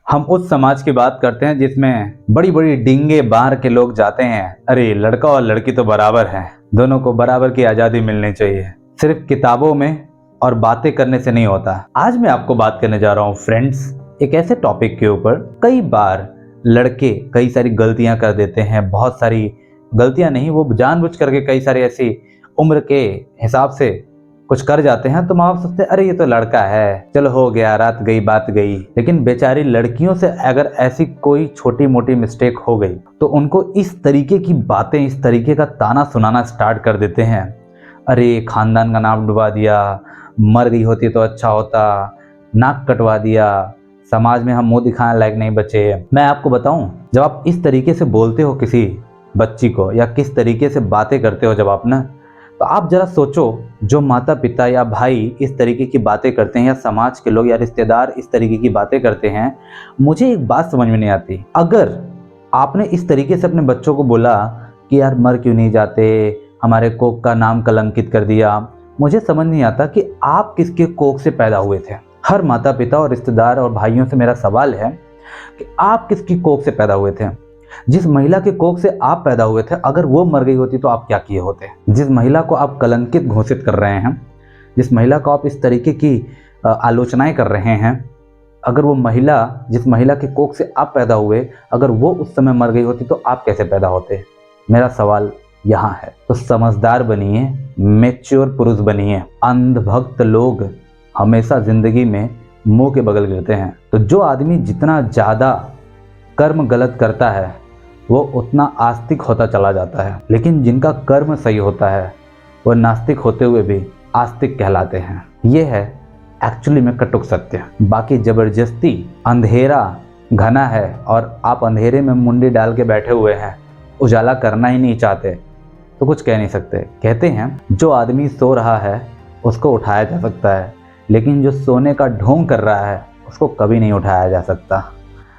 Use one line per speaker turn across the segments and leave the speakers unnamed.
हम उस समाज की बात करते हैं जिसमें बड़ी बड़ी डींगे बांध के लोग जाते हैं। अरे लड़का और लड़की तो बराबर हैं, दोनों को बराबर की आज़ादी मिलनी चाहिए। सिर्फ किताबों में और बातें करने से नहीं होता। आज मैं आपको बात करने जा रहा हूँ फ्रेंड्स, एक ऐसे टॉपिक के ऊपर। कई बार लड़के कई सारी गलतियां कर देते हैं, बहुत सारी गलतियां नहीं, वो जानबूझ करके कई सारी ऐसी उम्र के हिसाब से कुछ कर जाते हैं। तो माँ बाप सोचते हैं अरे ये तो लड़का है, चलो हो गया, रात गई बात गई। लेकिन बेचारी लड़कियों से अगर ऐसी कोई छोटी मोटी मिस्टेक हो गई तो उनको इस तरीके की बातें, इस तरीके का ताना सुनाना स्टार्ट कर देते हैं। अरे खानदान का नाम डुबा दिया, मर गई होती तो अच्छा होता, नाक कटवा दिया, समाज में हम मुंह दिखाने लायक नहीं बचे। मैं आपको बताऊं, जब आप इस तरीके से बोलते हो किसी बच्ची को या किस तरीके से बातें करते हो जब आप ना, तो आप जरा सोचो, जो माता पिता या भाई इस तरीके की बातें करते हैं या समाज के लोग या रिश्तेदार इस तरीके की बातें करते हैं, मुझे एक बात समझ में नहीं आती। अगर आपने इस तरीके से अपने बच्चों को बोला कि यार मर क्यों नहीं जाते, हमारे कोख का नाम कलंकित कर दिया, मुझे समझ नहीं आता कि आप किसके कोख से पैदा हुए थे। हर माता पिता और रिश्तेदार और भाइयों से मेरा सवाल है कि आप किसकी कोख से पैदा हुए थे। जिस महिला के कोख से आप पैदा हुए थे, अगर वो मर गई होती तो आप क्या किए होते। जिस महिला को आप कलंकित घोषित कर रहे हैं, जिस महिला को आप इस तरीके की आलोचनाएं कर रहे हैं, अगर वो महिला, जिस महिला के कोख से आप पैदा हुए, अगर वो उस समय मर गई होती तो आप कैसे पैदा होते। मेरा सवाल यहाँ है। तो समझदार बनिए, मैच्योर पुरुष बनिए। अंधभक्त लोग हमेशा जिंदगी में मुंह के बगल गिरते हैं। तो जो आदमी जितना ज़्यादा कर्म गलत करता है वो उतना आस्तिक होता चला जाता है, लेकिन जिनका कर्म सही होता है वो नास्तिक होते हुए भी आस्तिक कहलाते हैं। ये है एक्चुअली में कटुक सत्य। बाकी जबरदस्ती अंधेरा घना है और आप अंधेरे में मुंडी डाल के बैठे हुए हैं, उजाला करना ही नहीं चाहते, तो कुछ कह नहीं सकते। कहते हैं जो आदमी सो रहा है उसको उठाया जा सकता है, लेकिन जो सोने का ढोंग कर रहा है उसको कभी नहीं उठाया जा सकता।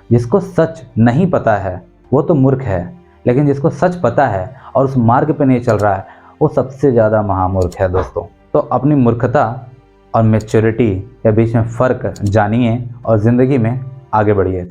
जिसको सच नहीं पता है वो तो मूर्ख है, लेकिन जिसको सच पता है और उस मार्ग पे नहीं चल रहा है वो सबसे ज़्यादा महामूर्ख है दोस्तों। तो अपनी मूर्खता और मैच्योरिटी के बीच में फ़र्क जानिए और ज़िंदगी में आगे बढ़िए।